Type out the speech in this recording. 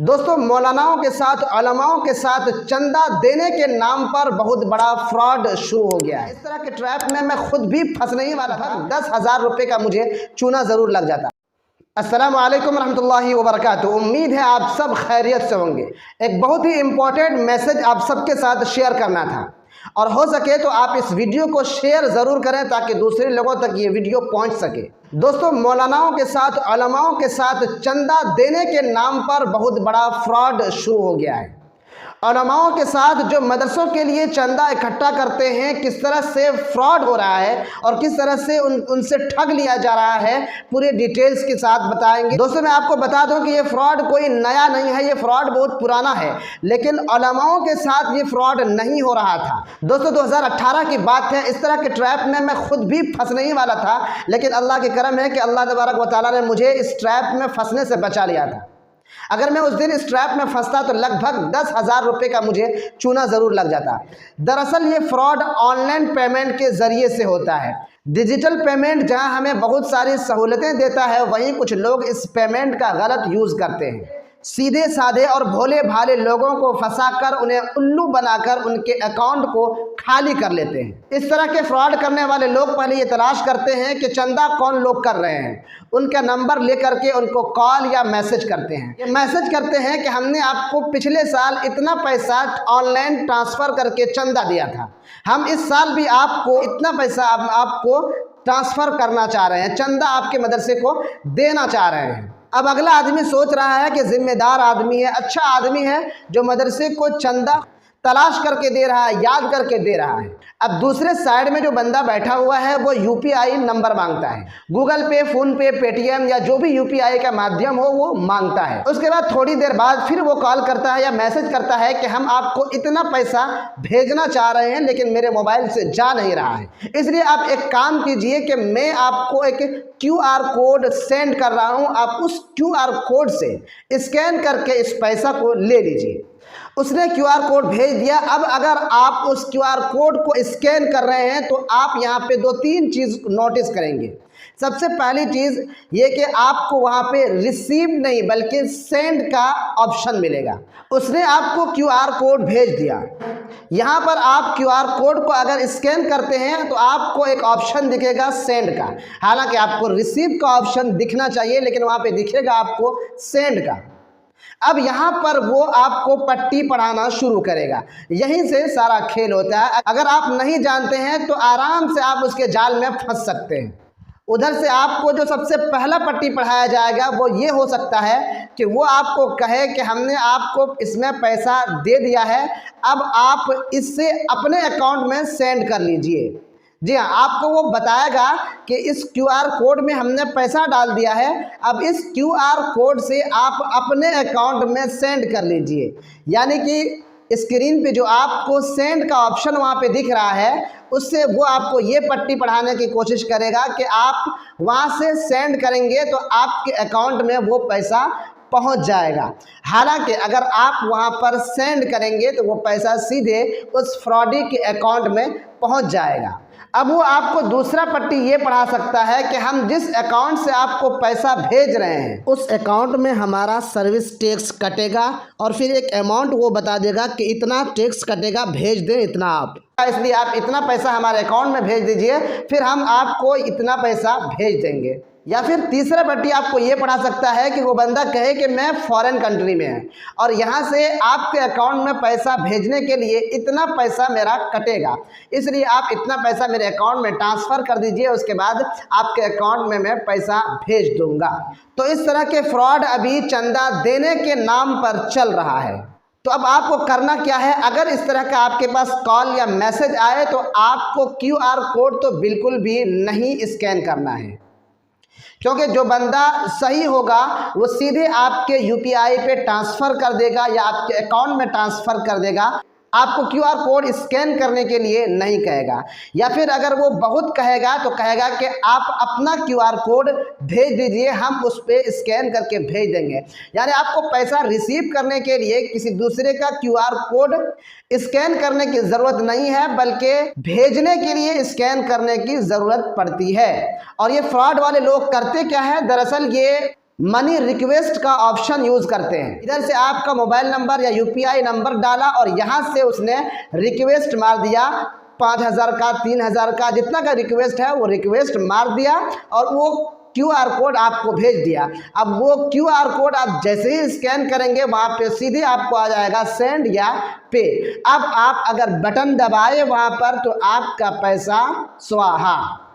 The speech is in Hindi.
दोस्तों, मौलानाओं के साथ, उलमाओं के साथ चंदा देने के नाम पर बहुत बड़ा फ्रॉड शुरू हो गया है। इस तरह के ट्रैप में मैं खुद भी फंसने ही वाला था। 10,000 रुपये का मुझे चूना ज़रूर लग जाता। अस्सलाम वालेकुम रहमतुल्लाहि व बरकातुहू। उम्मीद है आप सब खैरियत से होंगे। एक बहुत ही इम्पोर्टेंट मैसेज आप सबके साथ शेयर करना था, और हो सके तो आप इस वीडियो को शेयर ज़रूर करें ताकि दूसरे लोगों तक ये वीडियो पहुंच सके। दोस्तों, मौलानाओं के साथ, उलमाओं के साथ चंदा देने के नाम पर बहुत बड़ा फ्रॉड शुरू हो गया है। उलमाओं के साथ जो मदरसों के लिए चंदा इकट्ठा करते हैं, किस तरह से फ्रॉड हो रहा है और किस तरह से उनसे ठग लिया जा रहा है, पूरे डिटेल्स के साथ बताएंगे। दोस्तों, मैं आपको बता दूं कि ये फ्रॉड कोई नया नहीं है, ये फ्रॉड बहुत पुराना है, लेकिन उलमाओं के साथ ये फ्रॉड नहीं हो रहा था। दोस्तों, 2018 की बात है। इस तरह के ट्रैप में मैं खुद भी फंसने ही वाला था, लेकिन अल्लाह के करम है कि अल्लाह तबारक व तआला ने मुझे इस ट्रैप में फंसने से बचा लिया था। अगर मैं उस दिन इस ट्रैप में फंसता तो लगभग 10,000 रुपये का मुझे चूना ज़रूर लग जाता। दरअसल ये फ्रॉड ऑनलाइन पेमेंट के ज़रिए से होता है। डिजिटल पेमेंट जहां हमें बहुत सारी सहूलतें देता है, वहीं कुछ लोग इस पेमेंट का गलत यूज़ करते हैं। सीधे साधे और भोले भाले लोगों को फंसाकर उन्हें उल्लू बनाकर उनके अकाउंट को खाली कर लेते हैं। इस तरह के फ्रॉड करने वाले लोग पहले ये तलाश करते हैं कि चंदा कौन लोग कर रहे हैं, उनका नंबर लेकर के उनको कॉल या मैसेज करते हैं। ये मैसेज करते हैं कि हमने आपको पिछले साल इतना पैसा ऑनलाइन ट्रांसफ़र करके चंदा दिया था, हम इस साल भी आपको इतना पैसा आपको ट्रांसफ़र करना चाह रहे हैं, चंदा आपके मदरसे को देना चाह रहे हैं। अब अगला आदमी सोच रहा है कि जिम्मेदार आदमी है, अच्छा आदमी है, जो मदरसे को चंदा तलाश करके दे रहा है, याद करके दे रहा है। अब दूसरे साइड में जो बंदा बैठा हुआ है वो यूपीआई नंबर मांगता है, गूगल पे, फ़ोन पे, पेटीएम या जो भी यूपीआई का माध्यम हो वो मांगता है। उसके बाद थोड़ी देर बाद फिर वो कॉल करता है या मैसेज करता है कि हम आपको इतना पैसा भेजना चाह रहे हैं, लेकिन मेरे मोबाइल से जा नहीं रहा है, इसलिए आप एक काम कीजिए कि मैं आपको एक QR कोड सेंड कर रहा हूँ, आप उस QR कोड से स्कैन करके इस पैसा को ले लीजिए। उसने QR कोड भेज दिया। अब अगर आप उस QR कोड को स्कैन कर रहे हैं तो आप यहाँ पे 2-3 चीज़ नोटिस करेंगे। सबसे पहली चीज़ ये कि आपको वहाँ पे रिसीव नहीं बल्कि सेंड का ऑप्शन मिलेगा। उसने आपको QR कोड भेज दिया। यहाँ पर आप QR कोड को अगर स्कैन करते हैं तो आपको एक ऑप्शन दिखेगा सेंड का। हालांकि आपको रिसीव का ऑप्शन दिखना चाहिए, लेकिन वहाँ पे दिखेगा आपको सेंड का। अब यहाँ पर वो आपको पट्टी पढ़ाना शुरू करेगा। यहीं से सारा खेल होता है। अगर आप नहीं जानते हैं तो आराम से आप उसके जाल में फंस सकते हैं। उधर से आपको जो सबसे पहला पट्टी पढ़ाया जाएगा वो ये हो सकता है कि वो आपको कहे कि हमने आपको इसमें पैसा दे दिया है, अब आप इससे अपने अकाउंट में सेंड कर लीजिए। जी हाँ, आपको वो बताएगा कि इस QR कोड में हमने पैसा डाल दिया है, अब इस QR कोड से आप अपने अकाउंट में सेंड कर लीजिए। यानी कि स्क्रीन पे जो आपको सेंड का ऑप्शन वहाँ पे दिख रहा है, उससे वो आपको ये पट्टी पढ़ाने की कोशिश करेगा कि आप वहाँ से सेंड करेंगे तो आपके अकाउंट में वो पैसा पहुंच जाएगा। हालांकि अगर आप वहां पर सेंड करेंगे तो वो पैसा सीधे उस फ्रॉडी के अकाउंट में पहुंच जाएगा। अब वो आपको दूसरा पट्टी ये पढ़ा सकता है कि हम जिस अकाउंट से आपको पैसा भेज रहे हैं उस अकाउंट में हमारा सर्विस टैक्स कटेगा, और फिर एक अमाउंट वो बता देगा कि इतना टैक्स कटेगा, भेज दें इतना आप, इसलिए आप इतना पैसा हमारे अकाउंट में भेज दीजिए, फिर हम आपको इतना पैसा भेज देंगे। या फिर तीसरा पट्टी आपको ये पढ़ा सकता है कि वो बंदा कहे कि मैं फॉरेन कंट्री में है और यहाँ से आपके अकाउंट में पैसा भेजने के लिए इतना पैसा मेरा कटेगा, इसलिए आप इतना पैसा मेरे अकाउंट में ट्रांसफ़र कर दीजिए, उसके बाद आपके अकाउंट में मैं पैसा भेज दूँगा। तो इस तरह के फ्रॉड अभी चंदा देने के नाम पर चल रहा है। तो अब आपको करना क्या है? अगर इस तरह का आपके पास कॉल या मैसेज आए तो आपको QR कोड तो बिल्कुल भी नहीं स्कैन करना है, क्योंकि जो बंदा सही होगा वो सीधे आपके यूपीआई पे ट्रांसफ़र कर देगा या आपके अकाउंट में ट्रांसफ़र कर देगा, आपको QR कोड स्कैन करने के लिए नहीं कहेगा। या फिर अगर वो बहुत कहेगा तो कहेगा कि आप अपना QR कोड भेज दीजिए, हम उस पर स्कैन करके भेज देंगे। यानी आपको पैसा रिसीव करने के लिए किसी दूसरे का QR कोड स्कैन करने की ज़रूरत नहीं है, बल्कि भेजने के लिए स्कैन करने की ज़रूरत पड़ती है। और ये फ्रॉड वाले लोग करते क्या है, दरअसल ये मनी रिक्वेस्ट का ऑप्शन यूज़ करते हैं। इधर से आपका मोबाइल नंबर या यूपीआई नंबर डाला और यहाँ से उसने रिक्वेस्ट मार दिया 5,000 का, 3,000 का, जितना का रिक्वेस्ट है वो रिक्वेस्ट मार दिया और वो QR कोड आपको भेज दिया। अब वो QR कोड आप जैसे ही स्कैन करेंगे वहाँ पे सीधे आपको आ जाएगा सेंड या पे। अब आप अगर बटन दबाए वहाँ पर तो आपका पैसा स्वाहा।